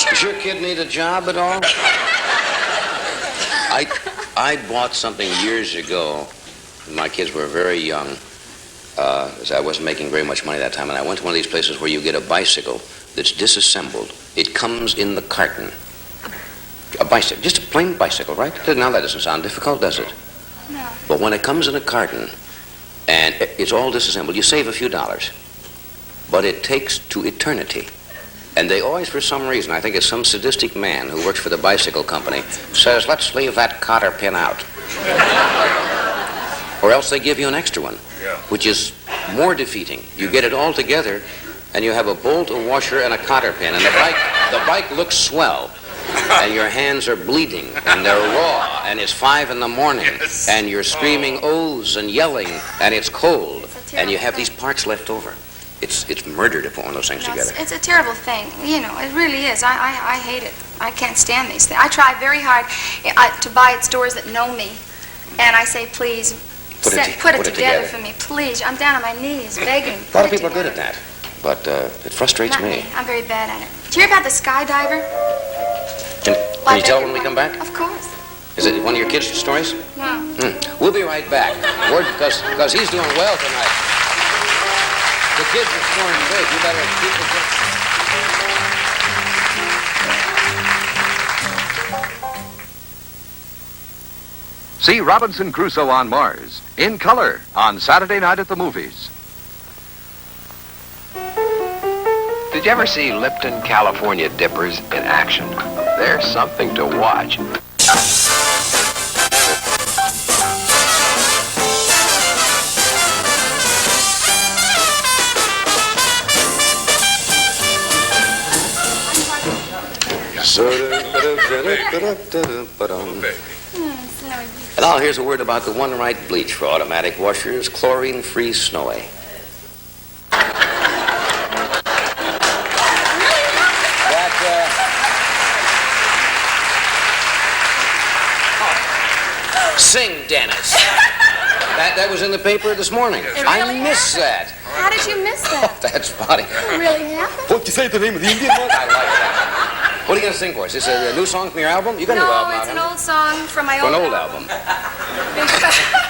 Does your kid need a job at all? I bought something years ago. My kids were very young. As I wasn't making very much money that time, and I went to one of these places where you get a bicycle that's disassembled. It comes in the carton. A bicycle, just a plain bicycle, right? Now that doesn't sound difficult, does it? No. But when it comes in a carton and it's all disassembled, you save a few dollars. But it takes to eternity. And they always, for some reason, I think it's some sadistic man who works for the bicycle company, says, let's leave that cotter pin out. Or else they give you an extra one, which is more defeating. You get it all together, and you have a bolt, a washer, and a cotter pin, and the bike looks swell, and your hands are bleeding, and they're raw, and it's 5 in the morning, and you're screaming oaths and yelling, and it's cold, and you have these parts left over. It's murder to put one of those things together. It's a terrible thing. You know, it really is. I hate it. I can't stand these things. I try very hard to buy at stores that know me, and I say, please, put it together for me, please. I'm down on my knees begging. A lot of people are good at that, but it frustrates me. I'm very bad at it. Did you hear about the skydiver? Can you tell when we come back? Of course. Is it one of your kids' stories? No. We'll be right back. Because he's doing well tonight. The kids are scoring big. You better keep the kids. See Robinson Crusoe on Mars, in color, on Saturday night at the movies. Did you ever see Lipton California Dippers in action? They're something to watch. And now here's a word about the one right bleach for automatic washers, chlorine-free Snowy. Sing, Dennis. That was in the paper this morning. I missed that. How did you miss that? Oh, that's funny. It really happened? Won't you say the name of the Indian one? I like that. What are you going to sing for us? Is this a new song from your album? You got a new album No, out, it's an huh? old song from my For old an old album.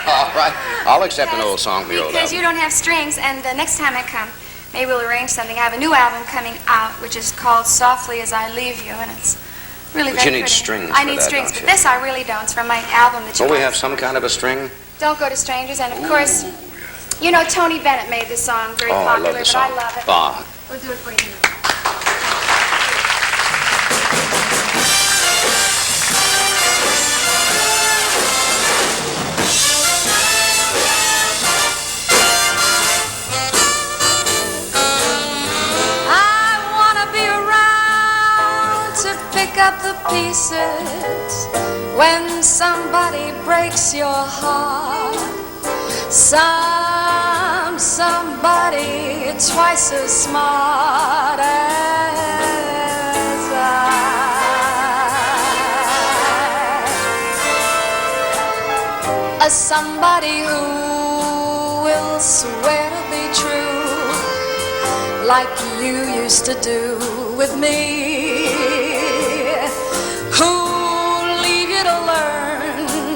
All right. I'll accept an old song from your old Because album. you don't have strings, and the next time I come, maybe we'll arrange something. I have a new album coming out, which is called Softly As I Leave You, and it's really But very you need pretty. strings I for need that, strings, don't but you? this I really don't. It's from my album that you Don't we bought. have some kind of a string? Don't Go to Strangers, and of course, you know Tony Bennett made this song very Oh, I popular, love the but song. I love it. Ah. We'll do it for you now. Up the pieces when somebody breaks your heart. Somebody twice as smart as I. Somebody who will swear to be true, like you used to do with me.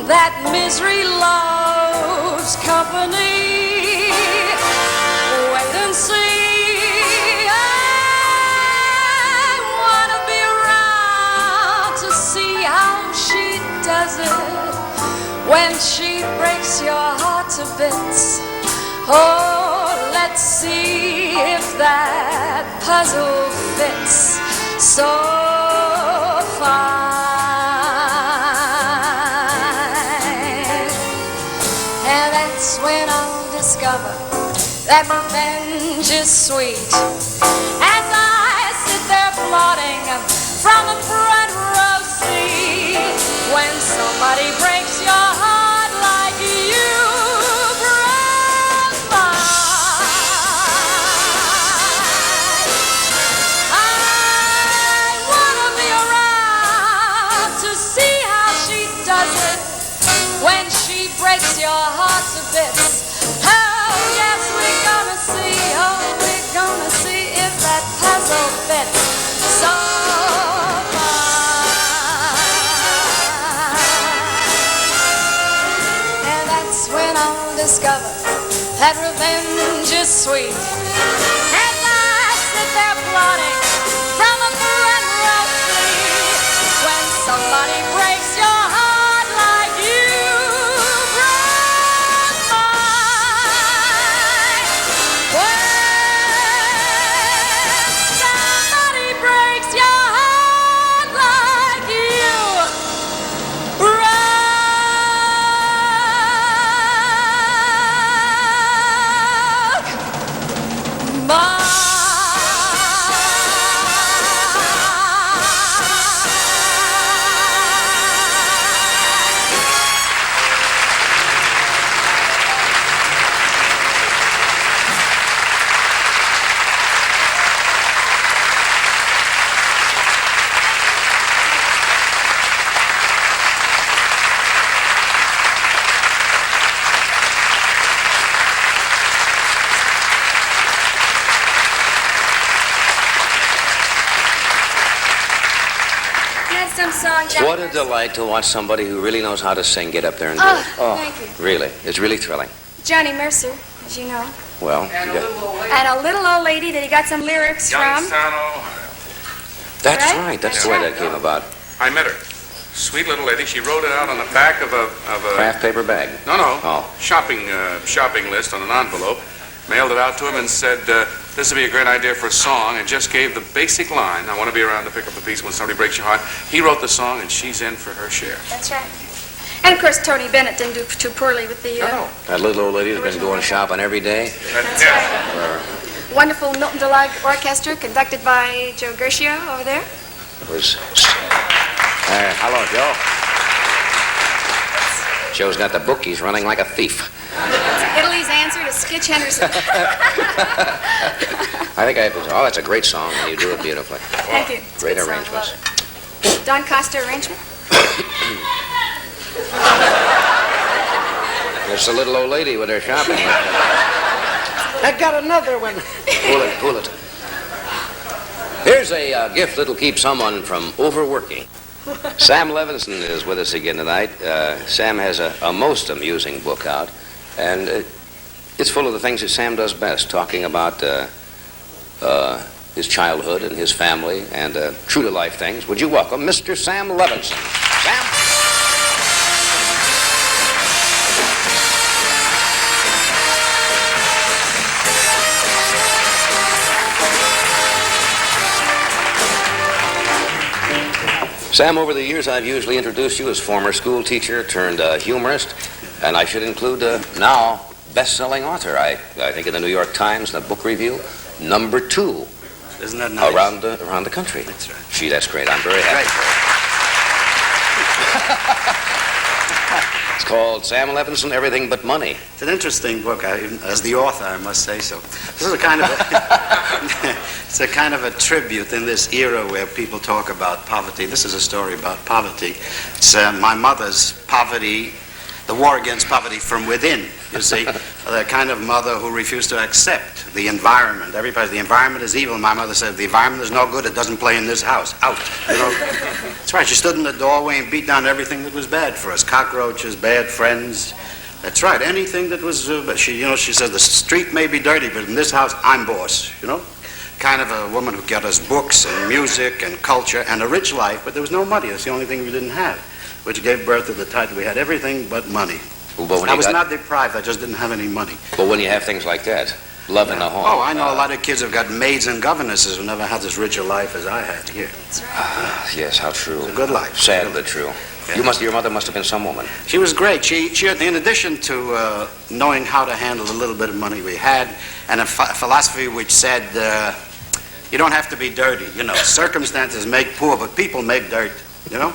That misery loves company. Wait and see. I wanna be around to see how she does it when she breaks your heart to bits. Oh, let's see if that puzzle fits so fine. When I'll discover that revenge is sweet, as I sit there plotting from the front row seat, when somebody breaks your heart like you broke mine. I wanna be around to see how she does it when she breaks your heart to bits. Oh, yes, we're gonna see. Oh, we're gonna see if that puzzle fits. So that revenge is sweet. As I sit there plotting from a front row seat, when somebody breaks your heart like you broke mine. When somebody breaks your heart like you broke mine. Some song, Johnny. What a delight to watch somebody who really knows how to sing get up there and do it. Thank you. Really. It's really thrilling. Johnny Mercer, as you know. Well, And a little old lady that he got some lyrics from. that's Right? right. That's That's the way right. that came about. I met her. Sweet little lady. She wrote it out on the back of a Craft paper bag. no, Oh. shopping list on an envelope. Mailed it out to him and said, this would be a great idea for a song, and just gave the basic line, I want to be around to pick up the piece when somebody breaks your heart. He wrote the song, and she's in for her share. That's right. And of course, Tony Bennett didn't do too poorly with the. That little old lady has been going shopping every day. That's right. Wonderful Milton DeLog Orchestra, conducted by Joe Gershio over there. It was. Hello, Joe. Joe's got the book. He's running like a thief. It's Italy's answer to Skitch Henderson. I think I have. Oh, that's a great song, and you do it beautifully. Thank you. It's a Great good song. arrangements. Love it. Don Costa arrangement. There's the little old lady with her shopping. I got another one. Pull it. Here's a gift that'll keep someone from overworking. Sam Levenson is with us again tonight. Sam has a most amusing book out, and it's full of the things that Sam does best, talking about his childhood and his family and true-to-life things. Would you welcome Mr. Sam Levenson? Sam? Sam, over the years, I've usually introduced you as former school teacher turned humorist, and I should include now best-selling author. I think in the New York Times, the book review, #2. Isn't that nice? Around the country. That's right. Gee, that's great. I'm very happy. It's called Sam Levenson, Everything But Money. It's an interesting book. As the author, I must say so. This is a kind of it's a kind of a tribute in this era where people talk about poverty. This is a story about poverty. It's my mother's poverty, the war against poverty from within. You see, the kind of mother who refused to accept the environment. The environment is evil. My mother said, the environment is no good. It doesn't play in this house. Out. You know? That's right. She stood in the doorway and beat down everything that was bad for us. Cockroaches, bad friends. That's right. Anything that was, she said, the street may be dirty, but in this house, I'm boss. You know? Kind of a woman who got us books and music and culture and a rich life, but there was no money. That's the only thing we didn't have, which gave birth to the title. We had everything but money. Well, I was not deprived. I just didn't have any money. But when you have things like that, love in the home. Oh, I know a lot of kids have got maids and governesses who never had this richer life as I had here. That's right. Yes, how true. It's a good life. Sad but true. Yeah. Your mother must have been some woman. She was great. She in addition to knowing how to handle the little bit of money we had, and a philosophy which said, you don't have to be dirty. You know, circumstances make poor, but people make dirt. You know.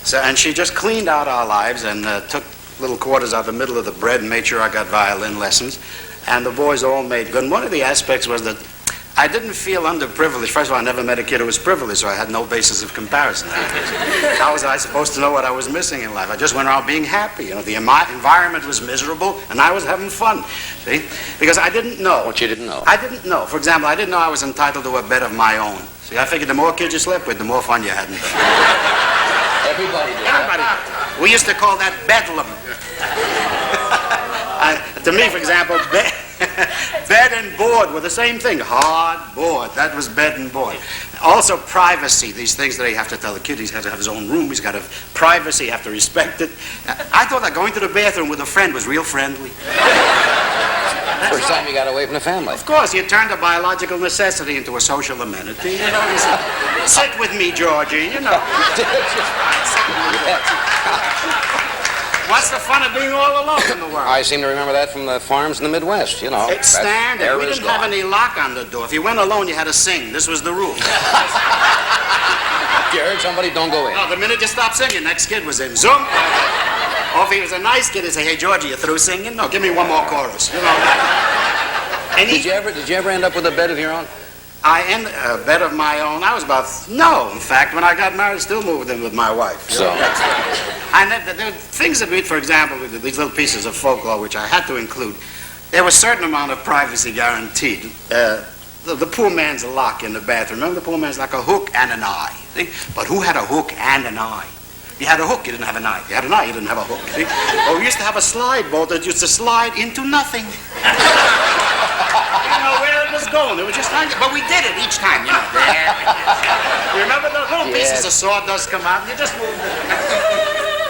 So, and she just cleaned out our lives and took little quarters out the middle of the bread and made sure I got violin lessons. And the boys all made good. And one of the aspects was that I didn't feel underprivileged. First of all, I never met a kid who was privileged, so I had no basis of comparison. How was I supposed to know what I was missing in life? I just went around being happy. You know, the environment was miserable, and I was having fun. See? Because I didn't know. What you didn't know? I didn't know. For example, I didn't know I was entitled to a bed of my own. See, I figured the more kids you slept with, the more fun you had in bed. Everybody did. Everybody. We used to call that bedlam. To me, for example, Bed and board were the same thing. Hard board. That was bed and board. Also privacy. These things that you have to tell the kid. He has to have his own room. He's got to have privacy. You have to respect it. I thought that going to the bathroom with a friend was real friendly. First time you got away from the family. Of course, you turned a biological necessity into a social amenity. You know, you said, sit with me, Georgie, you know. What's the fun of being all alone in the world? I seem to remember that from the farms in the Midwest, you know. It's standard. We didn't have any lock on the door. If you went alone, you had to sing. This was the rule. If you heard somebody, don't go in. No, the minute you stopped singing, next kid was in. Zoom. Or if he was a nice kid, he'd say, hey, Georgie, you through singing? No, give me one more chorus. You know. And Did you ever end up with a bed of your own? I ended a bed of my own. I was about, no, in fact, when I got married, still moved in with my wife. So. And there were things that we, for example, with these little pieces of folklore, which I had to include, there was a certain amount of privacy guaranteed. The poor man's lock in the bathroom. Remember the poor man's like a hook and an eye. See? But who had a hook and an eye? You had a hook, you didn't have an eye. You had an eye, you didn't have a hook. See? Well, we used to have a slide boat that used to slide into nothing. You know where it was going. It was just like, but we did it each time, you know. You remember the little pieces of sawdust come out, and you just moved it.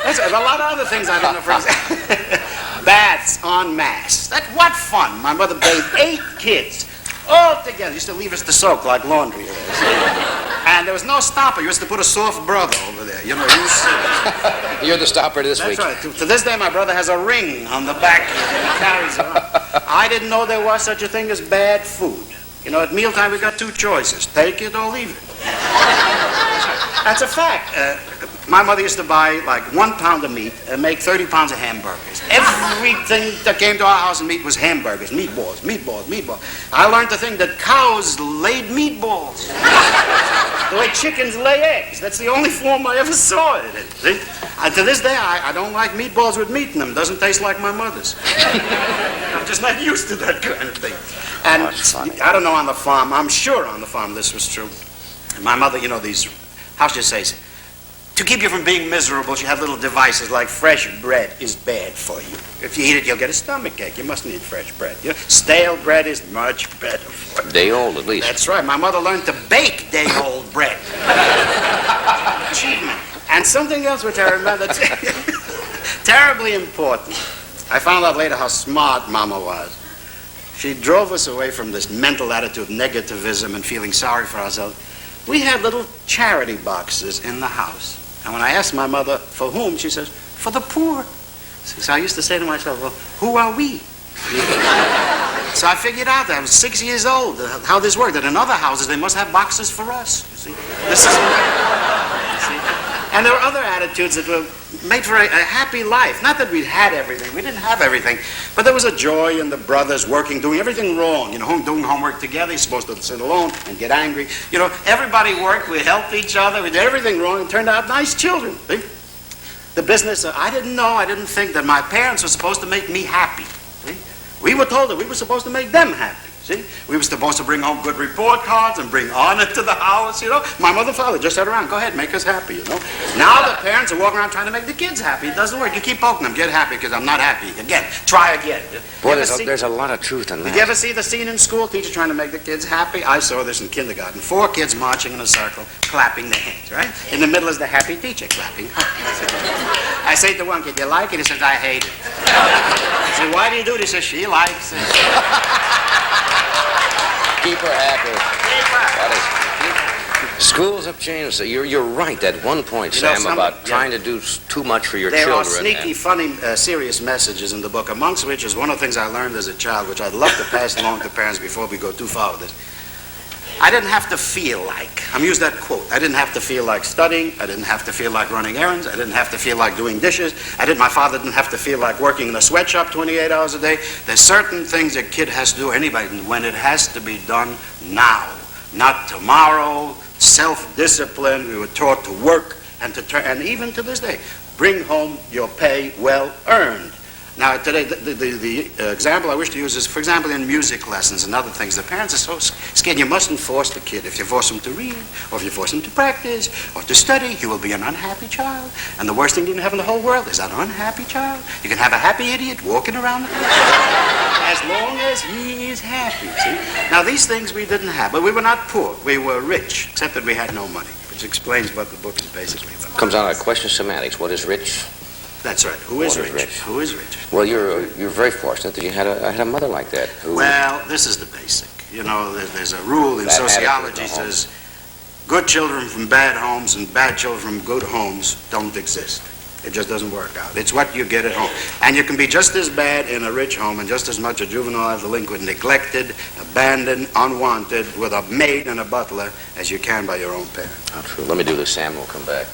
There's a lot of other things I don't know, for example. Baths en masse. What fun. My mother bathed 8 kids all together. Used to leave us to soak like laundry. And there was no stopper. You used to put a soft brother over there. You know, You're the stopper this week. That's right. To this day, my brother has a ring on the back. He carries it on. I didn't know there was such a thing as bad food. You know, at mealtime, we got 2 choices. Take it or leave it. That's a fact. My mother used to buy like 1 pound of meat and make 30 pounds of hamburgers. Everything that came to our house in meat was hamburgers, meatballs. I learned to think that cows laid meatballs. The way chickens lay eggs. That's the only form I ever saw it in. See? And to this day, I don't like meatballs with meat in them. It doesn't taste like my mother's. I'm just not used to that kind of thing. And I don't know on the farm. I'm sure on the farm this was true. And my mother, you know, these, how should I say, to keep you from being miserable, she had little devices like fresh bread is bad for you. If you eat it, you'll get a stomach ache. You mustn't eat fresh bread. You know, stale bread is much better for you. Day old, at least. That's right. My mother learned to bake day-old bread. Achievement. And something else which I remember, terribly important. I found out later how smart Mama was. She drove us away from this mental attitude of negativism and feeling sorry for ourselves. We had little charity boxes in the house. And when I asked my mother for whom, she says, for the poor. So I used to say to myself, well, who are we? So I figured out that I was 6 years old, how this worked. That in other houses, they must have boxes for us. You see? This is... And there were other attitudes that were made for a happy life. Not that we had everything. We didn't have everything. But there was a joy in the brothers working, doing everything wrong. You know, doing homework together. You're supposed to sit alone and get angry. You know, everybody worked. We helped each other. We did everything wrong and turned out nice children. See? The business, I didn't think that my parents were supposed to make me happy. See? We were told that we were supposed to make them happy. See? We were supposed to bring home good report cards and bring honor to the house, you know. My mother and father just sat around, go ahead, make us happy, you know. Now the parents are walking around trying to make the kids happy. It doesn't work. You keep poking them, get happy because I'm not happy. Again, try again. Boy, there's a lot of truth in that. Did you ever see the scene in school, teacher trying to make the kids happy? I saw this in kindergarten. 4 kids marching in a circle, clapping their hands, right? In the middle is the happy teacher clapping. I say to one kid, you like it? He says, I hate it. I say, why do you do this? He says, she likes it. Keep her happy. Schools have changed. You're right at one point, Sam, about trying to do too much for your children. There are sneaky, funny, serious messages in the book, amongst which is one of the things I learned as a child, which I'd love to pass along to parents before we go too far with this. I didn't have to feel like, I'm using that quote, I didn't have to feel like studying, I didn't have to feel like running errands, I didn't have to feel like doing dishes, my father didn't have to feel like working in a sweatshop 28 hours a day. There's certain things a kid has to do, anybody, when it has to be done now, not tomorrow. Self-discipline, we were taught to work and even to this day, bring home your pay well earned. Now, today, the example I wish to use is, for example, in music lessons and other things, the parents are so scared. You mustn't force the kid. If you force him to read, or if you force him to practice, or to study, he will be an unhappy child. And the worst thing you can have in the whole world is an unhappy child. You can have a happy idiot walking around the house. As long as he is happy, see? Now, these things we didn't have, but we were not poor. We were rich, except that we had no money, which explains what the book is basically about. Comes out of a question of semantics. What is rich? That's right. Who is rich? Who is rich? Well, you're very fortunate that you had a mother like that. Well, this is the basic. You know, there's a rule in sociology says good children from bad homes and bad children from good homes don't exist. It just doesn't work out. It's what you get at home. And you can be just as bad in a rich home and just as much a juvenile delinquent, neglected, abandoned, unwanted, with a maid and a butler as you can by your own parents. How true. Let me do this, Sam. We'll come back.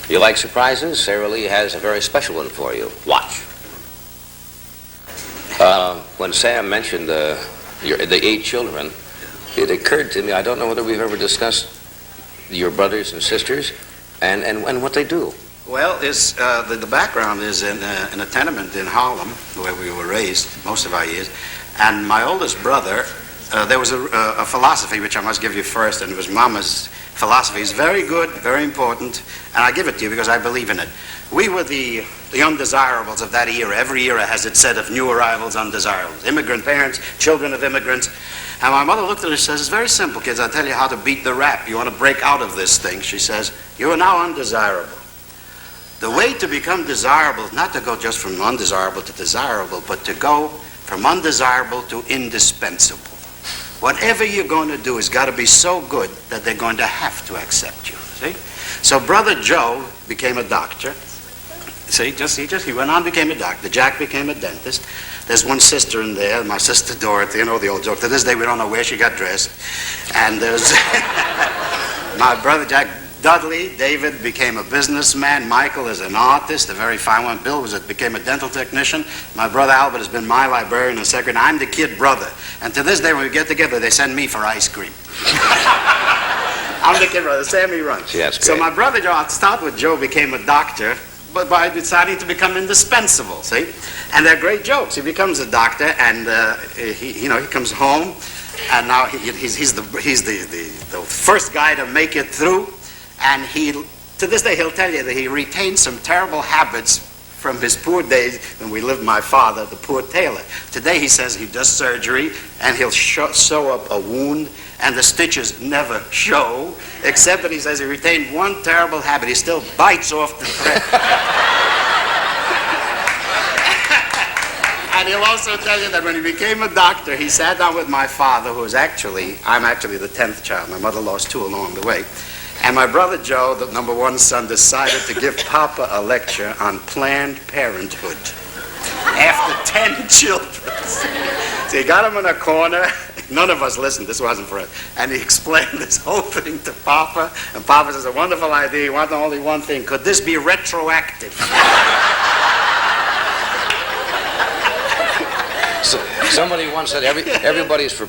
You like surprises? Sarah Lee has a very special one for you. Watch. When Sam mentioned the 8 children, it occurred to me, I don't know whether we've ever discussed your brothers and sisters and what they do. Well, the background is in a tenement in Harlem, where we were raised most of our years. And my oldest brother, there was a philosophy which I must give you first, and it was Mama's philosophy. It's very good, very important, and I give it to you because I believe in it. We were the undesirables of that era. Every era has its set of new arrivals, undesirables. Immigrant parents, children of immigrants. And my mother looked at her and says, it's very simple, kids. I'll tell you how to beat the rap. You want to break out of this thing. She says, you are now undesirable. The way to become desirable is not to go just from undesirable to desirable, but to go from undesirable to indispensable. Whatever you're going to do has got to be so good that they're going to have to accept you. See? So Brother Joe became a doctor. See, he went on, became a doctor. Jack became a dentist. There's one sister in there, my sister Dorothy, you know the old joke. To this day, we don't know where she got dressed. And there's my brother Jack Dudley. David became a businessman. Michael is an artist, a very fine one. Bill became a dental technician. My brother Albert has been my librarian and secretary. I'm the kid brother. And to this day, when we get together, they send me for ice cream. I'm the kid brother. Sammy runs. Yeah, that's great. So my brother Joe, I'll start with Joe, became a doctor, but by deciding to become indispensable, see? And they're great jokes. He becomes a doctor, and he comes home, and now he's the first guy to make it through, and to this day he'll tell you that he retained some terrible habits from his poor days when we lived with my father, the poor tailor. Today he says he does surgery, and he'll sew up a wound, and the stitches never show, except that he says he retained one terrible habit. He still bites off the thread. And he'll also tell you that when he became a doctor, he sat down with my father, I'm actually the 10th child. My mother lost 2 along the way. And my brother Joe, the number 1 son, decided to give Papa a lecture on Planned Parenthood after 10 children. So he got him in a corner. None of us listened. This wasn't for us. And he explained this whole thing to Papa. And Papa says, a wonderful idea. You want only one thing. Could this be retroactive? So, somebody once said everybody's for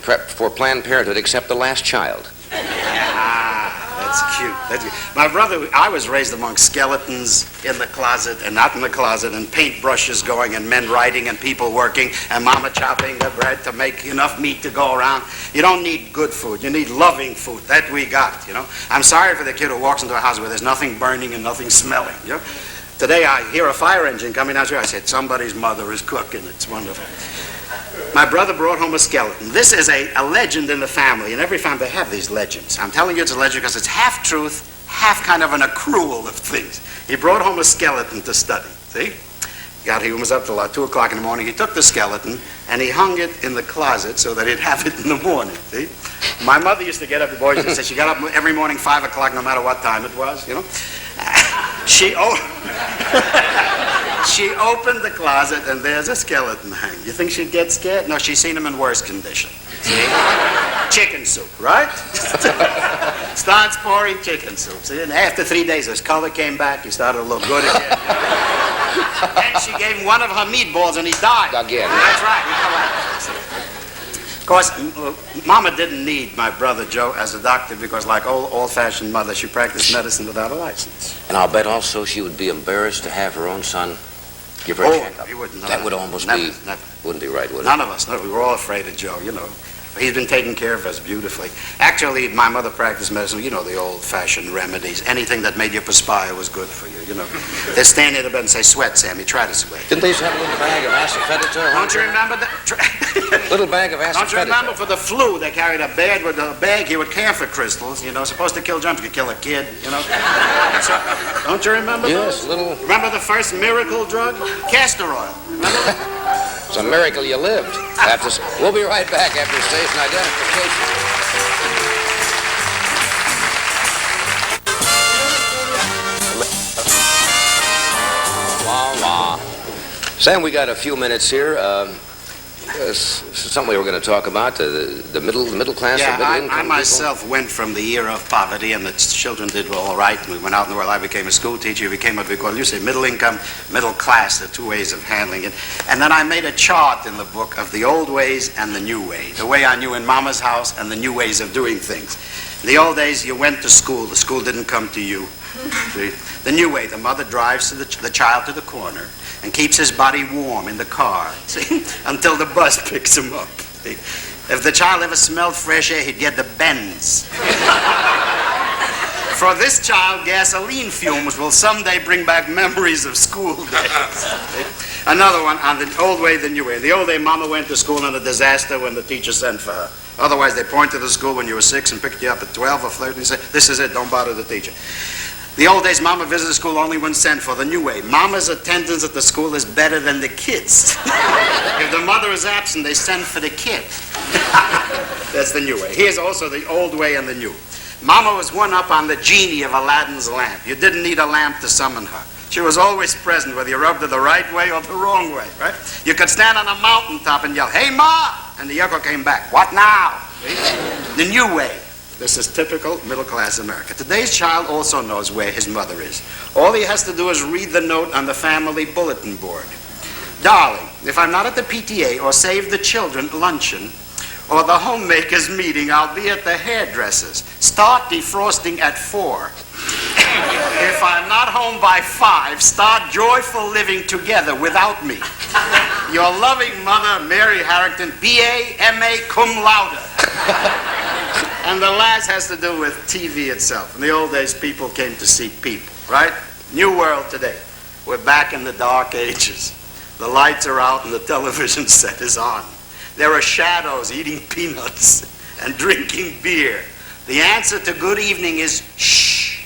Planned Parenthood except the last child. That's cute. That's cute. My brother, I was raised among skeletons in the closet and not in the closet, and paintbrushes going and men writing and people working and mama chopping the bread to make enough meat to go around. You don't need good food. You need loving food. That we got, you know. I'm sorry for the kid who walks into a house where there's nothing burning and nothing smelling, you know. Today I hear a fire engine coming down the street. I said, somebody's mother is cooking. It's wonderful. My brother brought home a skeleton. This is a legend in the family. In every family they have these legends. I'm telling you it's a legend because it's half truth, half kind of an accrual of things. He brought home a skeleton to study, see? He was up till like 2 o'clock in the morning. He took the skeleton and he hung it in the closet so that he'd have it in the morning, see? My mother used to get up, the boys used to say she got up every morning 5 o'clock no matter what time it was, you know? She opened the closet and there's a skeleton hanging. You think she'd get scared? No, she's seen him in worse condition. See? Chicken soup, right? Starts pouring chicken soup. See? And after 3 days, his color came back. He started to look good again. And she gave him one of her meatballs and he died. Again. That's right. Of course, Mama didn't need my brother Joe as a doctor because, like old-fashioned mother, she practiced medicine without a license. And I'll bet also she would be embarrassed to have her own son give her a checkup. He wouldn't. That would almost never. Wouldn't be right, would it? None of us. No, we were all afraid of Joe, you know. He's been taking care of us beautifully. Actually, my mother practiced medicine, you know, the old-fashioned remedies. Anything that made you perspire was good for you, you know. They stand in the bed and say, sweat, Sammy, try to sweat. Didn't they used to have a little bag of asafoetida? Don't you remember that? Little bag of asafoetida. Don't you remember for the flu, they carried a bag with a bag here with camphor crystals, you know, supposed to kill germs. You could kill a kid, you know. So, don't you remember Yes, those? little... Remember the first miracle drug? Castor oil. Remember? It's a miracle you lived. We'll be right back after station identification. Wah, wah. Sam, we got a few minutes here. Something we were going to talk about, the middle class, Yeah, the middle income I myself went from the era of poverty, and the children did all right. We went out in the world. I became a school teacher, became what we call, you say, middle income, middle class, the two ways of handling it. And then I made a chart in the book of the old ways and the new way, the way I knew in Mama's house and the new ways of doing things. In the old days, you went to school. The school didn't come to you. See? The new way, the mother drives the child to the corner and keeps his body warm in the car, see, until the bus picks him up. See? If the child ever smelled fresh air, he'd get the bends. For this child, gasoline fumes will someday bring back memories of school days. Another one on the old way, the new way. The old day, Mama went to school in a disaster when the teacher sent for her. Otherwise, they pointed to the school when you were 6 and picked you up at 12 or 13 and said, this is it, don't bother the teacher. The old days, Mama visited school only when sent for. The new way, Mama's attendance at the school is better than the kids. If the mother is absent, they send for the kid. That's the new way. Here's also the old way and the new. Mama was one up on the genie of Aladdin's lamp. You didn't need a lamp to summon her. She was always present, whether you rubbed her the right way or the wrong way, right? You could stand on a mountaintop and yell, "Hey, Ma!" And the echo came back, "What now?" The new way. This is typical middle-class America. Today's child also knows where his mother is. All he has to do is read the note on the family bulletin board. "Darling, if I'm not at the PTA or Save the Children luncheon or the homemakers meeting, I'll be at the hairdressers. Start defrosting at 4. If I'm not home by 5, start joyful living together without me. Your loving mother, Mary Harrington, B.A., M.A., cum laude." And the last has to do with TV itself. In the old days, people came to see people, right? New world today. We're back in the dark ages. The lights are out and the television set is on. There are shadows eating peanuts and drinking beer. The answer to good evening is shh.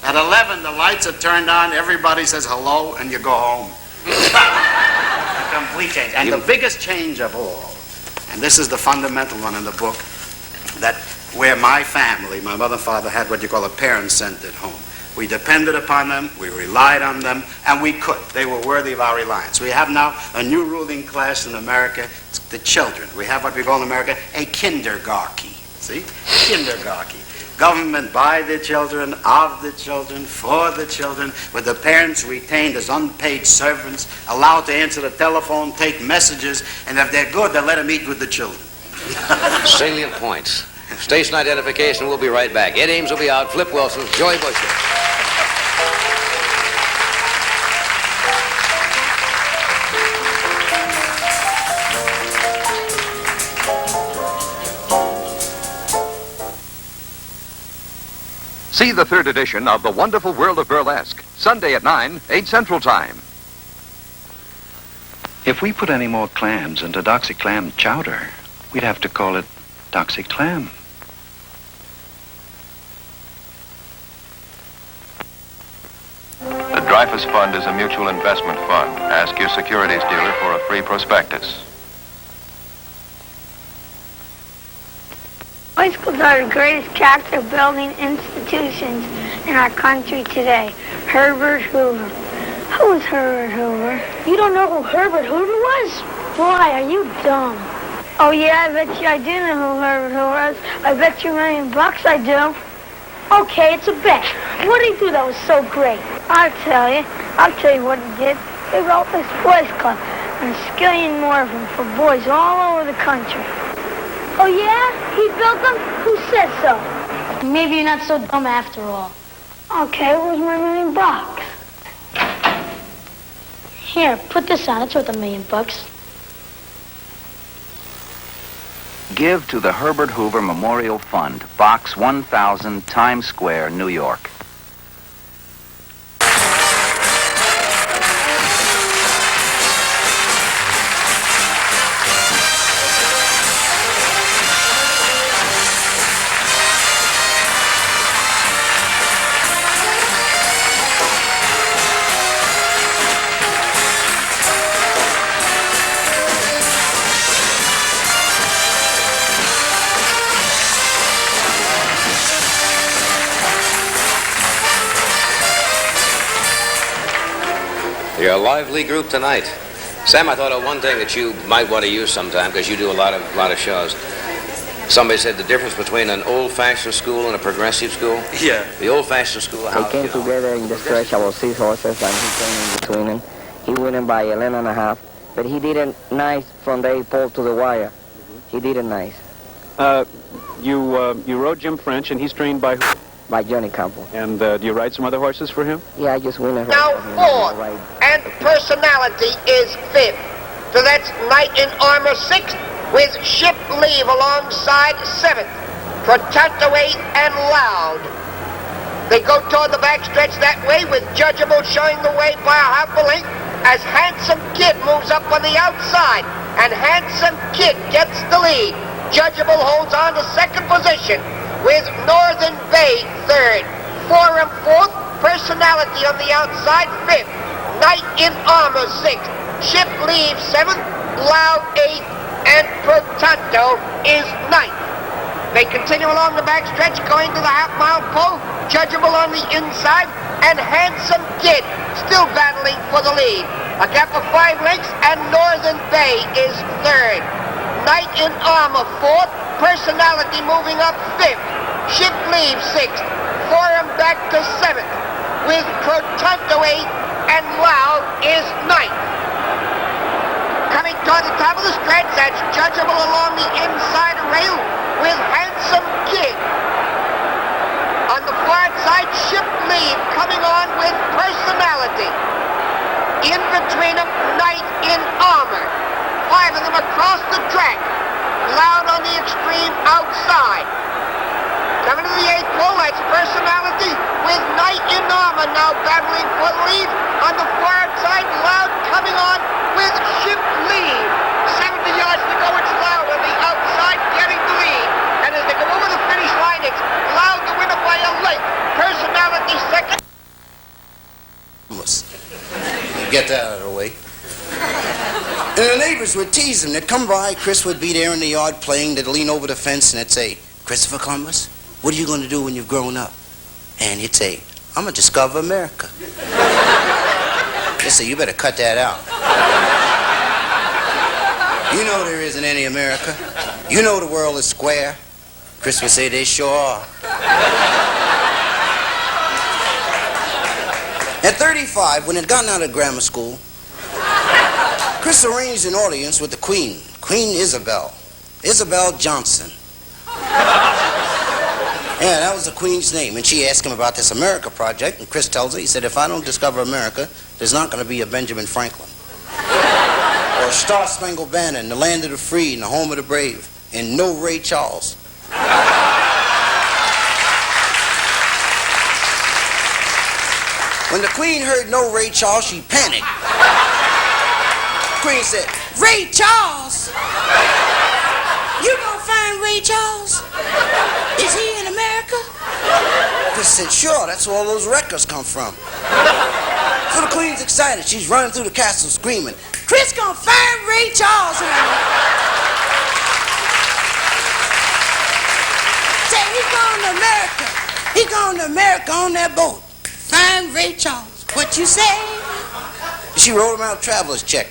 At 11, the lights are turned on, everybody says hello, and you go home. A complete change. And the biggest change of all, and this is the fundamental one in the book, that where my family, my mother and father, had what you call a parent-centered home. We depended upon them, we relied on them, and we could. They were worthy of our reliance. We have now a new ruling class in America, it's the children. We have what we call in America a kindergarchy. See? Kindergarchy. Government by the children, of the children, for the children, with the parents retained as unpaid servants, allowed to answer the telephone, take messages, and if they're good, they'll let them eat with the children. Salient points. Station identification, we'll be right back. Ed Ames will be out, Flip Wilson, Joey Busher. See the third edition of The Wonderful World of Burlesque, Sunday at 9, 8 Central Time. If we put any more clams into Doxy Clam Chowder, we'd have to call it Doxy Clam. The Dreyfus Fund is a mutual investment fund. Ask your securities dealer for a free prospectus. High schools are the greatest character-building institutions in our country today. Herbert Hoover. Who was Herbert Hoover? You don't know who Herbert Hoover was? Why, are you dumb? Oh, yeah, I bet you I do know who Herbert Hoover is. I bet you $1,000,000 I do. Okay, it's a bet. What did he do that was so great? I'll tell you what he did. He wrote this boys club and a skillion more of them for boys all over the country. Oh, yeah? He built them? Who said so? Maybe you're not so dumb after all. Okay, where's my $1,000,000? Here, put this on. It's worth $1,000,000. give to the Herbert Hoover Memorial Fund, Box 1000, Times Square, New York. You're a lively group tonight. Sam, I thought of one thing that you might want to use sometime, because you do a lot of shows. Somebody said the difference between an old-fashioned school and a progressive school. Yeah. The old-fashioned school, how... They came together in the stretch about 6 horses, and he came in between them. He won him by 11.5, but he did it nice from the 8 pole to the wire. He did it nice. You rode Jim French, and he's trained by who? By Johnny Campo. And do you ride some other horses for him? Yeah, I just win a horse. Now fourth, and personality is fifth. So that's Knight in Armor sixth, with Ship Leave alongside seventh. Protanto eighth and Loud. They go toward the backstretch that way, with Judgeable showing the way by a half a length, as Handsome Kid moves up on the outside, and Handsome Kid gets the lead. Judgeable holds on to second position, with Northern Bay third. Forum fourth, Personality on the outside fifth. Knight in Armor sixth. Ship Leave seventh, Loud eighth, and Protanto is ninth. They continue along the backstretch, going to the half-mile pole. Judgeable on the inside, and Handsome Kid still battling for the lead. A gap of 5 lengths, and Northern Bay is third. Knight in Armor fourth, Personality moving up fifth. Ship Leave sixth. Forum back to seventh, with Protanto eighth, and Loud is ninth. Coming toward the top of the stretch, that's Judgeable along the inside rail, with Handsome Kid. On the far side, Ship Leave coming on with Personality. In between them, Knight in Armor. 5 of them across the track. Loud on the extreme outside. Coming to the 8th pole, that's Personality, with Knight in Armor now battling for the lead. On the far side, Loud coming on with Ship Leave. 70 yards to go, it's Loud on the outside getting the lead. And as they go over the finish line, it's Loud the winner by a length. Personality second. Get that out of the way. And the neighbors would tease him. They'd come by, Chris would be there in the yard playing, they'd lean over the fence and they'd say, "Christopher Columbus, what are you going to do when you've grown up?" And he'd say, "I'm going to discover America." They say, "You better cut that out. You know there isn't any America. You know the world is square." Chris would say, "They sure are." At 35, when he'd gotten out of grammar school, Chris arranged an audience with the Queen, Queen Isabel Johnson. Yeah, that was the Queen's name, and she asked him about this America project, and Chris tells her, he said, "If I don't discover America, there's not going to be a Benjamin Franklin. Or a Star-Spangled Banner in the land of the free and the home of the brave, and no Ray Charles." When the Queen heard no Ray Charles, she panicked. The Queen said, "Ray Charles? You gonna find Ray Charles? Is he in America?" Chris said, "Sure, that's where all those records come from." So the Queen's excited. She's running through the castle screaming, "Chris gonna find Ray Charles, honey." Say, he's going to America. He's going to America on that boat. Find Ray Charles. What you say? She wrote him out a traveler's check.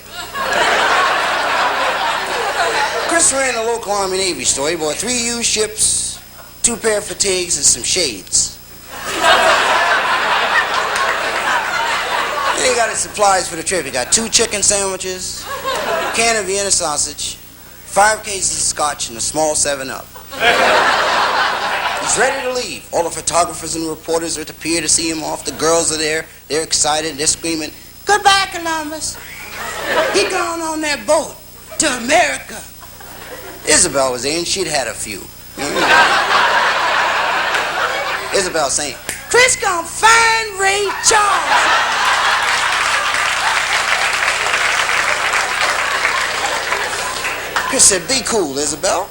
Chris ran a local Army Navy store. He bought 3 used ships, 2 pair of fatigues, and some shades. Then he got his supplies for the trip. He got 2 chicken sandwiches, a can of Vienna sausage, 5 cases of scotch, and a small 7-Up. He's ready to leave. All the photographers and reporters are at the pier to see him off. The girls are there. They're excited. They're screaming, "Goodbye, Columbus. He going on that boat to America." Isabel was there, and she'd had a few. Isabel saying, Chris gonna find Ray Charles. Chris said, be cool, Isabel.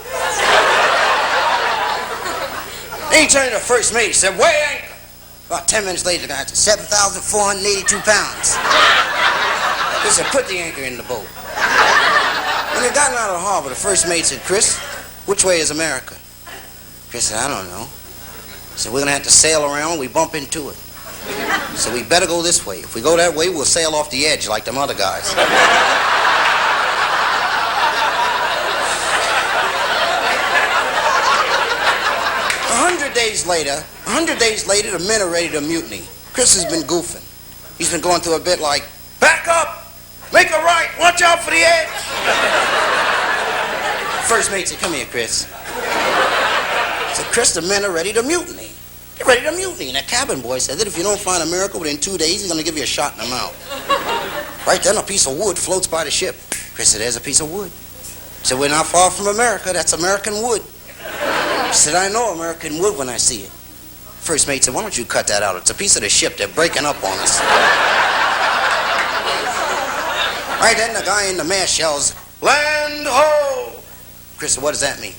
Then he turned to the first mate. He said, weigh anchor. About 10 minutes later, the guy said, 7,482 pounds. He said, put the anchor in the boat. When they got out of the harbor, the first mate said, Chris, which way is America? Chris said, I don't know. He said, we're going to have to sail around. We bump into it. He said, we better go this way. If we go that way, we'll sail off the edge like them other guys. 100 days later, the men are ready to mutiny. Chris has been goofing. He's been going through a bit like, back up, make a right, watch out for the edge. First mate said, come here, Chris. He said, Chris, the men are ready to mutiny. They're ready to mutiny. And that cabin boy said that if you don't find America within 2 days, he's going to give you a shot in the mouth. Right then, a piece of wood floats by the ship. Chris said, there's a piece of wood. He said, we're not far from America. That's American wood. He said, I know American wood when I see it. First mate said, why don't you cut that out? It's a piece of the ship. They're breaking up on us. Right then, the guy in the mast yells, land ho! Chris said, what does that mean?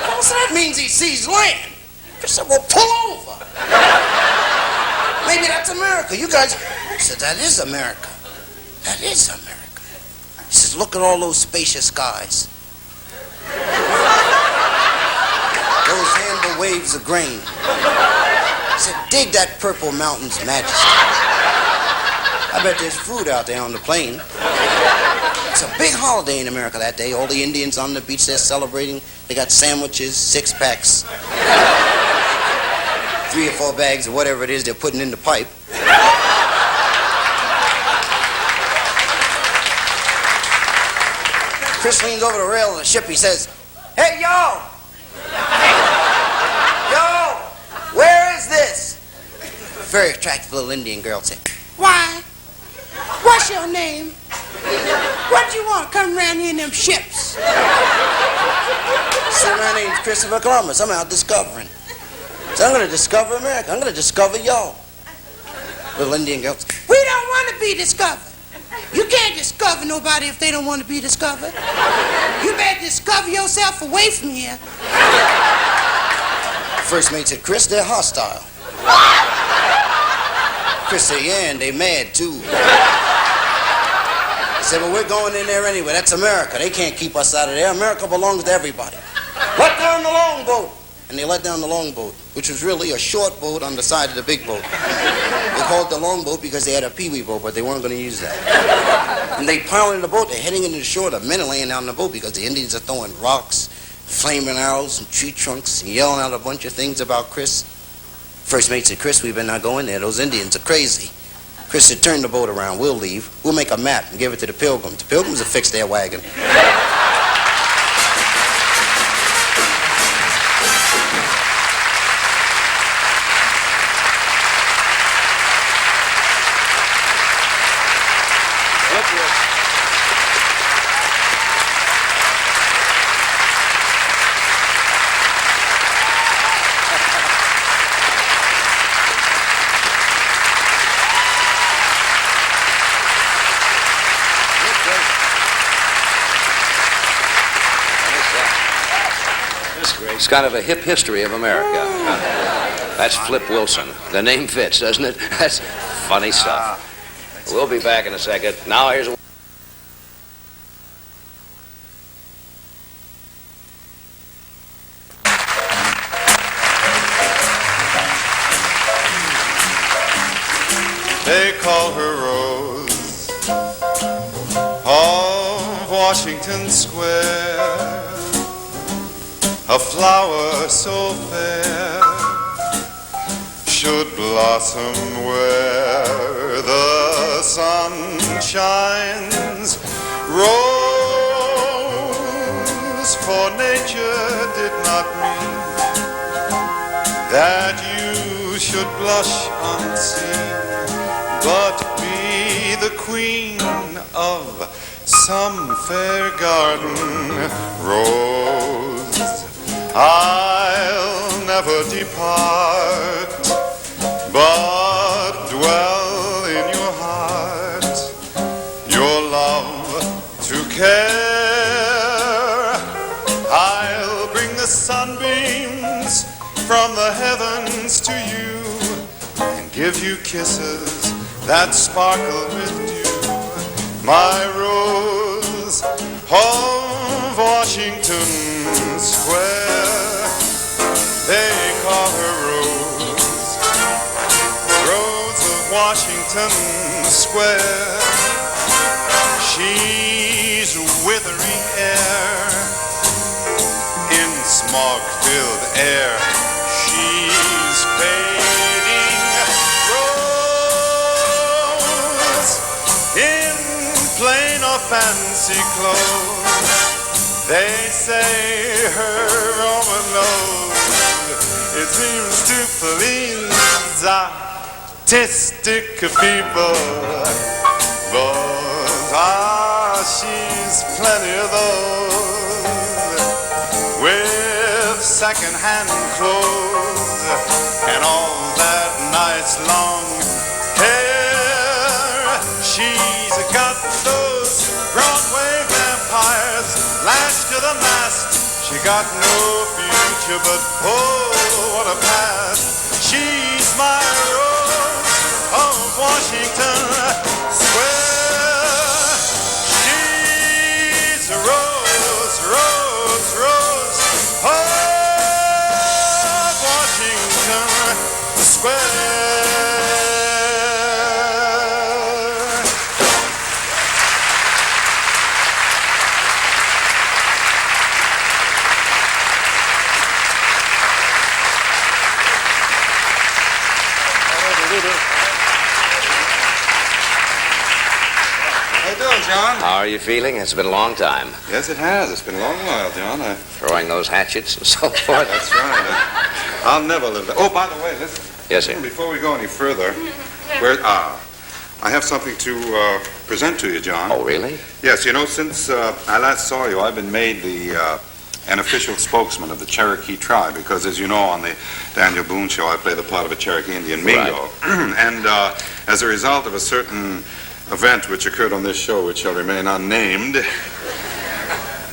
Well, so that means he sees land. Chris said, well, pull over. Maybe that's America. You guys... He said, that is America. That is America. He says, look at all those spacious skies. Those amber waves of grain. He said, dig that purple mountain's majesty. I bet there's food out there on the plain. It's a big holiday in America that day. All the Indians on the beach, they're celebrating. They got sandwiches, 6-packs, 3 or 4 bags of whatever it is they're putting in the pipe. Chris leans over the rail of the ship. He says, hey, yo! Yo! Where is this? Very attractive little Indian girl said, why? What's your name? What do you want? Come around here in them ships. So my name's Christopher Columbus. I'm out discovering. So I'm going to discover America. I'm going to discover y'all. Little Indian girl said, we don't want to be discovered. You can't discover nobody if they don't want to be discovered. You better discover yourself away from here. First mate said, Chris, they're hostile. Chris said, yeah, and they mad too. He said, well, we're going in there anyway. That's America. They can't keep us out of there. America belongs to everybody. Let down the longboat. And they let down the longboat, which was really a short boat on the side of the big boat. They called it the longboat because they had a peewee boat, but they weren't going to use that. And they piled in the boat. They're heading into the shore. The men are laying down in the boat because the Indians are throwing rocks, flaming arrows, and tree trunks, and yelling out a bunch of things about Chris. First mate said, Chris, we better not go in there. Those Indians are crazy. Chris said, turn the boat around. We'll leave. We'll make a map and give it to the Pilgrims. The Pilgrims will fix their wagon. It's kind of a hip history of America. That's Flip Wilson. The name fits, doesn't it? That's funny stuff. We'll be back in a second. Now here's a... They call her Rose of Washington Square, a flower so fair should blossom where the sun shines. Rose, for nature did not mean that you should blush unseen, but be the queen of some fair garden rose. I'll never depart, but dwell in your heart, your love to care. I'll bring the sunbeams from the heavens to you and give you kisses that sparkle with dew. My rose of Washington Square, they call her Rose, Rose of Washington Square. She's withering air, in smog-filled air, she's fading. Rose, in plain or fancy clothes, they say her Roman nose, it seems to please artistic people, but she's plenty of those with second-hand clothes and all that nice long hair. She's got those Broadway vampires lashed to the mast. She got no future, but oh, what a past. She's my Rose of Washington Square. She's a Rose, Rose, Rose of Washington Square. John? How are you feeling? It's been a long time. Yes, it has. It's been a long while, John. Throwing those hatchets and so forth. That's right. I'll never live that. Oh, by the way, listen. Yes, sir. Before we go any further, I have something to present to you, John. Oh, really? Yes, you know, since I last saw you, I've been made an official spokesman of the Cherokee tribe, because, as you know, on the Daniel Boone show, I play the part of a Cherokee Indian Mingo. Right. And as a result of a certain event which occurred on this show, which shall remain unnamed,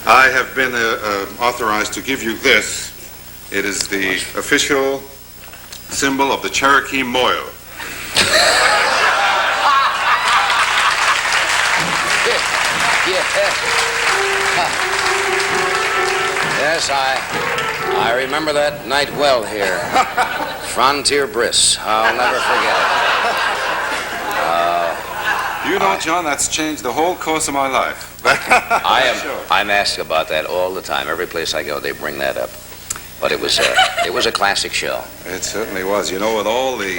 I have been authorized to give you this. It is the official symbol of the Cherokee Moil. Yes, I remember that night well here. Frontier Briss. I'll never forget it. You know, John, that's changed the whole course of my life. I'm asked about that all the time. Every place I go, they bring that up. But it was a classic show. It certainly was. You know, with all the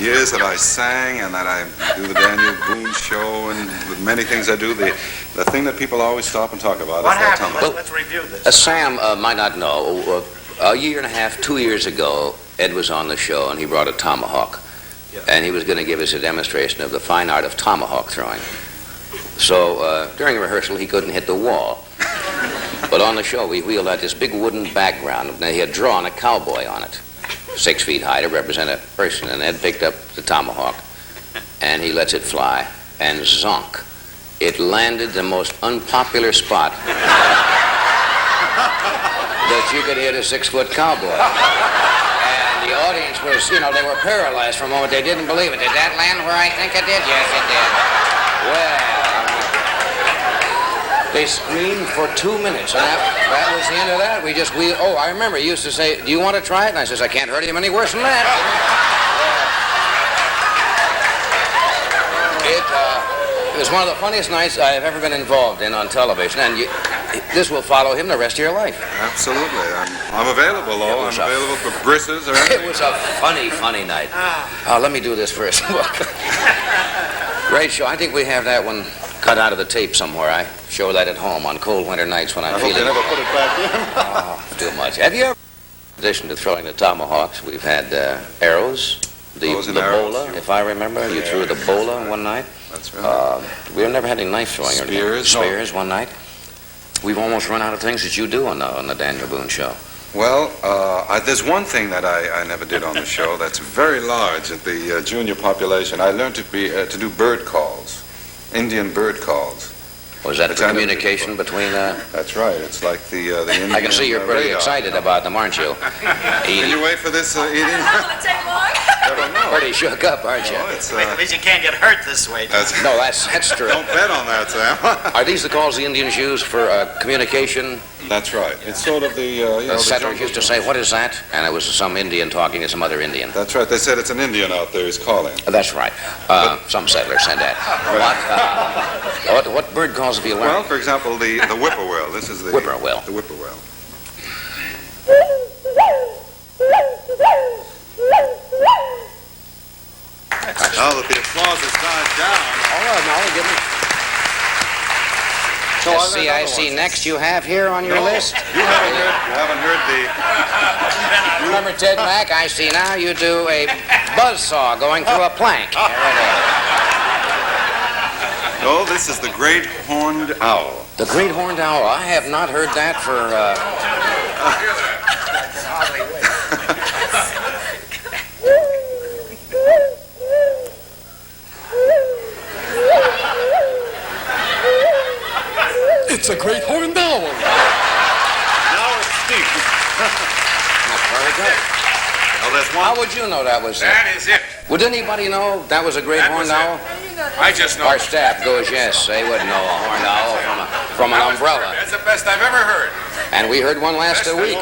years that I sang and that I do the Daniel Boone show and with many things I do, the thing that people always stop and talk about is that time. Well, let's review this. Sam might not know. A year and a half, 2 years ago, Ed was on the show and he brought a Tomahawk. Yeah. And he was going to give us a demonstration of the fine art of Tomahawk throwing. So during rehearsal, he couldn't hit the wall. But on the show, we wheeled out this big wooden background. Now, he had drawn a cowboy on it, 6 feet high, to represent a person. And Ed picked up the Tomahawk, and he lets it fly. And zonk, it landed the most unpopular spot that you could hit a 6-foot cowboy. And the audience was, they were paralyzed for a moment. They didn't believe it. Did that land where I think it did? Yes, it did. Well, they screamed for 2 minutes, and that was the end of that. I remember he used to say, "Do you want to try it?" And I says, "I can't hurt him any worse than that." It was one of the funniest nights I have ever been involved in on television, and this will follow him the rest of your life. Absolutely. I'm available, though. I'm available for brisses or anything. It was a funny, funny night. Let me do this first. Great show. I think we have that one cut out of the tape somewhere. I show that at home on cold winter nights when I'm feeling... I hope they never put it back in. Too much. Have you ever, in addition to throwing the Tomahawks, we've had arrows, The Bows and arrows. bola, if I remember. You threw the bola one night. That's right. We've never had any knife throwing. Spears? One night. We've almost run out of things that you do on the Daniel Boone show. Well, there's one thing that I never did on the show that's very large at the junior population. I learned to do bird calls, Indian bird calls. Was that the communication between... That's right. It's like the Indian I can see you're pretty radar. excited about them, aren't you? Can you wait for this, Edie? Pretty shook up, aren't you? At least you can't get hurt this way. No, that's true. Don't bet on that, Sam. Are these the calls the Indians use for communication? That's right. It's sort of the settlers used to say, "What is that?" And it was some Indian talking to some other Indian. That's right. They said it's an Indian out there who's calling. That's right. Some settlers said that. What bird calls have you learned? Well, for example, the whippoorwill. This is the whippoorwill. The whippoorwill. Now that the applause has died down. Give me. I see. Next, you have here on your list. You haven't heard the. Remember Ted Mack? I see now you do a buzzsaw going through a plank. No, this is the great horned owl. The great horned owl. I have not heard that for. It's a great horned owl. Now it's steep. That's very good. Oh, that's one. How would you know that was That is it. Would anybody know that was a great horned owl? I just know. Our staff goes, yes, they would know a horned owl from an umbrella. That's the best I've ever heard. And we heard one last week.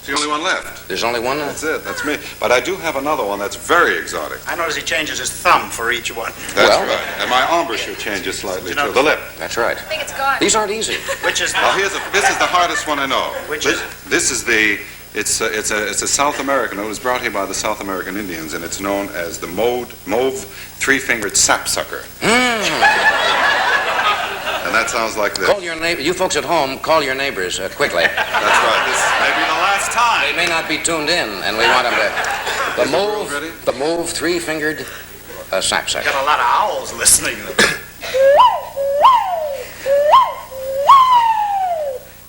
It's the only one left. There's only one left? That's it. That's me. But I do have another one that's very exotic. I notice he changes his thumb for each one. That's right. And my embouchure changes slightly to the lip. That's right. I think it's gone. These aren't easy. Which is Well, this is the hardest one I know. Which is? This is the. It's a South American. It was brought here by the South American Indians, and it's known as the mauve three-fingered sapsucker. And that sounds like this. Call your neighbor. You folks at home, call your neighbors quickly. That's right. This may be the last time. They may not be tuned in, and we want them to. The mauve three-fingered sapsucker. Got a lot of owls listening.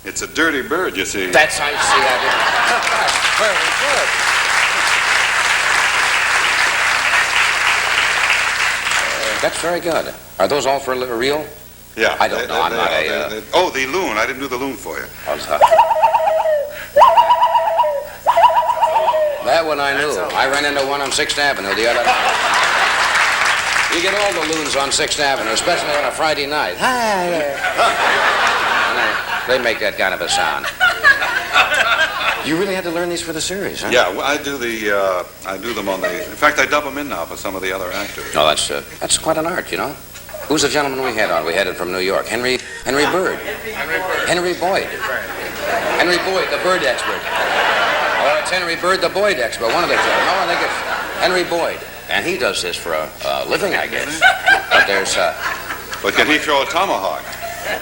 It's a dirty bird, you see. That's I see. Very good. That's very good. Are those all for real? Yeah. I don't know. I'm not a. Oh, the loon. I didn't do the loon for you. That one I knew. I ran into one on 6th Avenue the other night. You get all the loons on 6th Avenue, especially on a Friday night. Hi there. They make that kind of a sound. You really had to learn these for the series, huh? Yeah, well, I do them on the. In fact, I dub them in now for some of the other actors. No, that's quite an art, you know. Who's the gentleman we had on? We had it from New York. Henry Bird. Henry Boyd. Henry Boyd, the bird expert. Or it's Henry Bird, the Boyd expert. One of the two. No, I think it's Henry Boyd. And he does this for a living, I guess. But there's... But can he throw a tomahawk?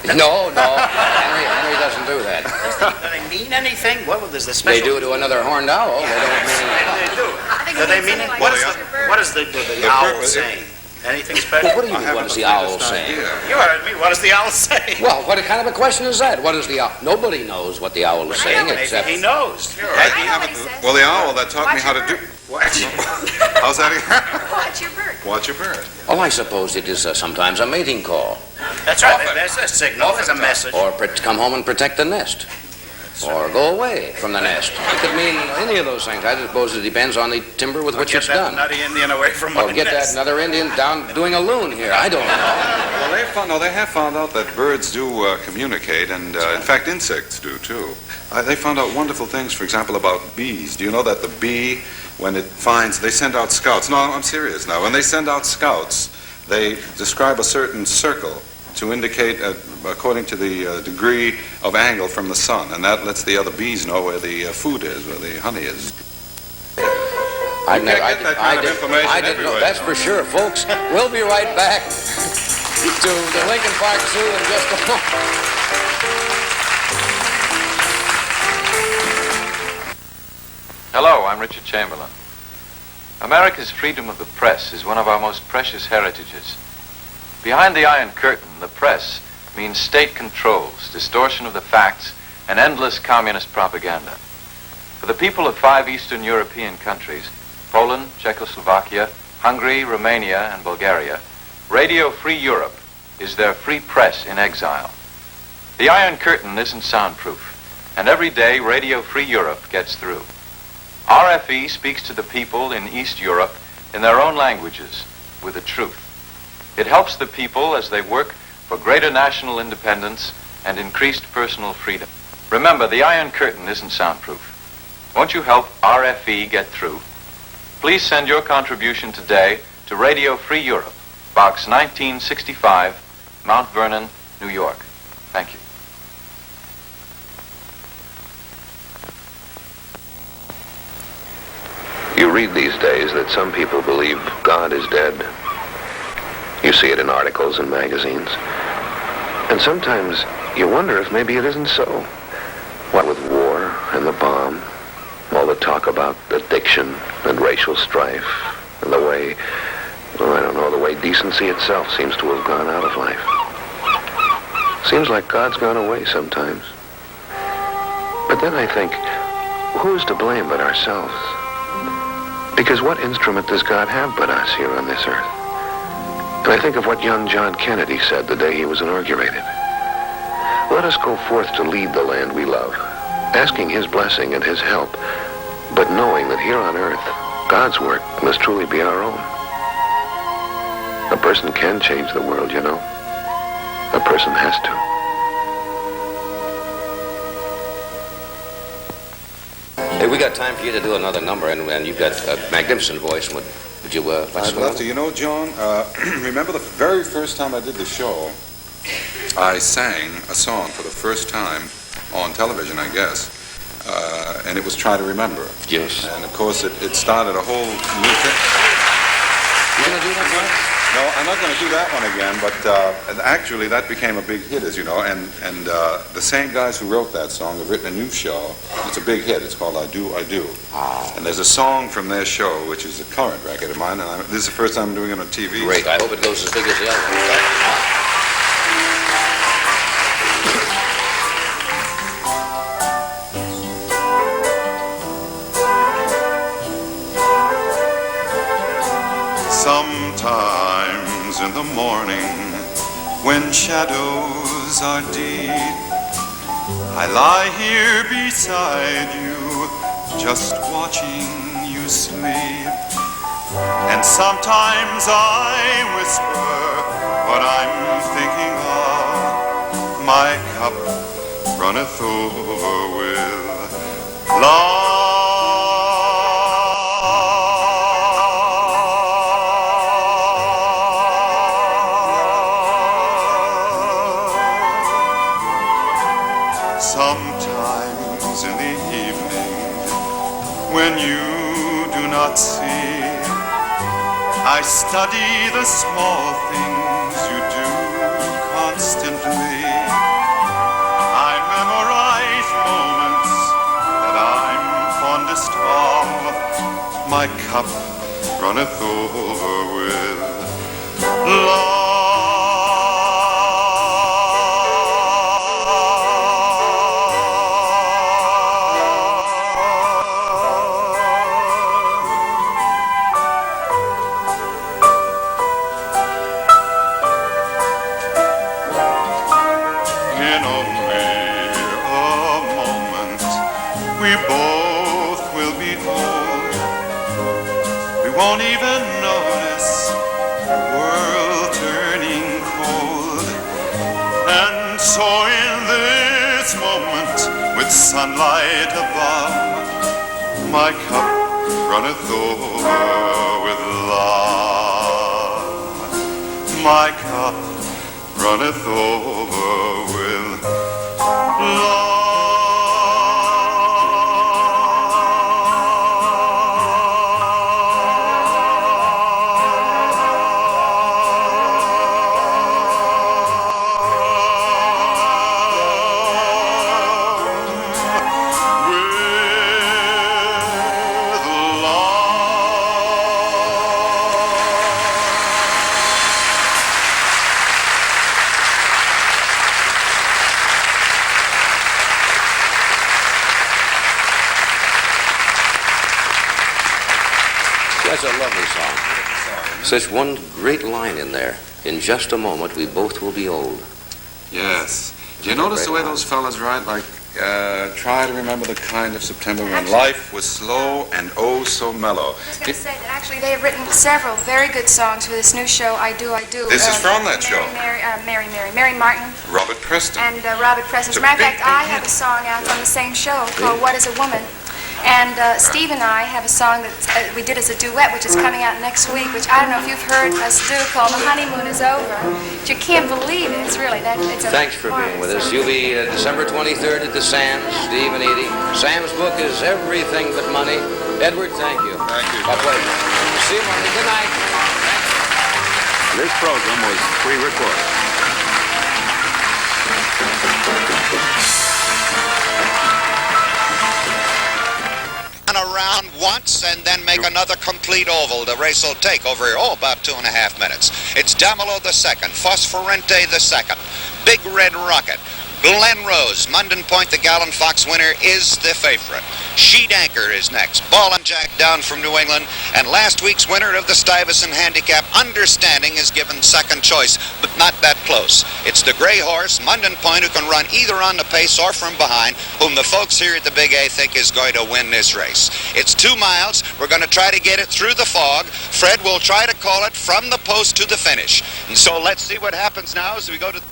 No. Henry doesn't do that. Do they mean anything? What is the special? They do to another horned owl. They don't mean anything. They do. Do they mean it? What is the owl saying? Anything special? Well, what do you mean, what does the owl say? You heard me. What does the owl say? Well, what kind of a question is that? What is the owl? Nobody knows what the owl is saying except... He knows. Sure. Well, the owl that taught me how to do... How's that? Watch your bird. Watch your bird. Oh, I suppose it is sometimes a mating call. That's right. There's a signal. There's a message. Or come home and protect the nest. Or go away from the nest. It could mean any of those things. I suppose it depends on the timber with which it's done. Get that nutty Indian away from my Or get nest. that another Indian down doing a loon here. I don't know. Well, they have found out that birds do communicate, and in fact, insects do too. They found out wonderful things, for example, about bees. Do you know that the bee, when it finds, they send out scouts. No, I'm serious now. When they send out scouts, they describe a certain circle to indicate, according to the degree of angle from the sun, and that lets the other bees know where the food is, where the honey is. I didn't know. That's for sure, folks. We'll be right back to the Lincoln Park Zoo in just a moment. Hello, I'm Richard Chamberlain. America's freedom of the press is one of our most precious heritages. Behind the Iron Curtain, the press means state controls, distortion of the facts, and endless communist propaganda. For the people of 5 Eastern European countries, Poland, Czechoslovakia, Hungary, Romania, and Bulgaria, Radio Free Europe is their free press in exile. The Iron Curtain isn't soundproof, and every day Radio Free Europe gets through. RFE speaks to the people in East Europe in their own languages with the truth. It helps the people as they work for greater national independence and increased personal freedom. Remember, the Iron Curtain isn't soundproof. Won't you help RFE get through? Please send your contribution today to Radio Free Europe, Box 1965, Mount Vernon, New York. Thank you. You read these days that some people believe God is dead. You see it in articles and magazines. And sometimes you wonder if maybe it isn't so. What with war and the bomb, all the talk about addiction and racial strife, and the way, well, I don't know, the way decency itself seems to have gone out of life. Seems like God's gone away sometimes. But then I think, who's to blame but ourselves? Because what instrument does God have but us here on this earth? And I think of what young John Kennedy said the day he was inaugurated. Let us go forth to lead the land we love, asking his blessing and his help, but knowing that here on earth, God's work must truly be our own. A person can change the world, you know. A person has to. Hey, we got time for you to do another number, and you've got a magnificent voice. Would you like to I'd swing love over? to. You know, John, remember the very first time I did the show, I sang a song for the first time on television, I guess, and it was Try to Remember. Yes. And, of course, it started a whole new thing. You going to do that one? No, I'm not going to do that one again, but actually that became a big hit, as you know, and the same guys who wrote that song have written a new show. It's a big hit. It's called I Do, I Do. Oh. And there's a song from their show, which is a current record of mine, and this is the first time I'm doing it on TV. Great. I hope it goes as big as the other one. Sometimes in the morning, when shadows are deep, I lie here beside you, just watching you sleep. And sometimes I whisper what I'm thinking of. My cup runneth over with love. Sometimes in the evening, when you do not see, I study the small things you do constantly. I memorize moments that I'm fondest of. My cup runneth over with love. Won't even notice the world turning cold. And so in this moment, with sunlight above, my cup runneth over with love. My cup runneth over with love. That's a lovely song. Such one great line in there. In just a moment, we both will be old. Yes. Do you notice the way those fellas write? Like, try to remember the kind of September when life was slow and oh so mellow. I was going to say that actually they have written several very good songs for this new show, I Do, I Do. This is from that show. Mary Martin. Robert Preston. And Robert Preston. As a matter of fact, I have a song out on the same show called What is a Woman? And Steve and I have a song that we did as a duet, which is coming out next week, which I don't know if you've heard us do, called The Honeymoon is Over. But you can't believe it. It's really that. It's a Thanks for being with us. You'll be December 23rd at the Sands, Steve and Edie. Sam's book is Everything But Money. Edward, thank you. Thank you. My pleasure. See you Monday. Good night. This program was pre-recorded. Around once and then make another complete oval. The race will take over here, about 2.5 minutes. It's Damolo the second, Fosforente the second, Big Red Rocket, Glen Rose, Munden Point, the Gallon Fox winner, is the favorite. Sheet Anchor is next. Ball and Jack down from New England. And last week's winner of the Stuyvesant Handicap, Understanding, is given second choice, but not that close. It's the gray horse, Munden Point, who can run either on the pace or from behind, whom the folks here at the Big A think is going to win this race. It's 2 miles. We're going to try to get it through the fog. Fred will try to call it from the post to the finish. And so let's see what happens now as we go to...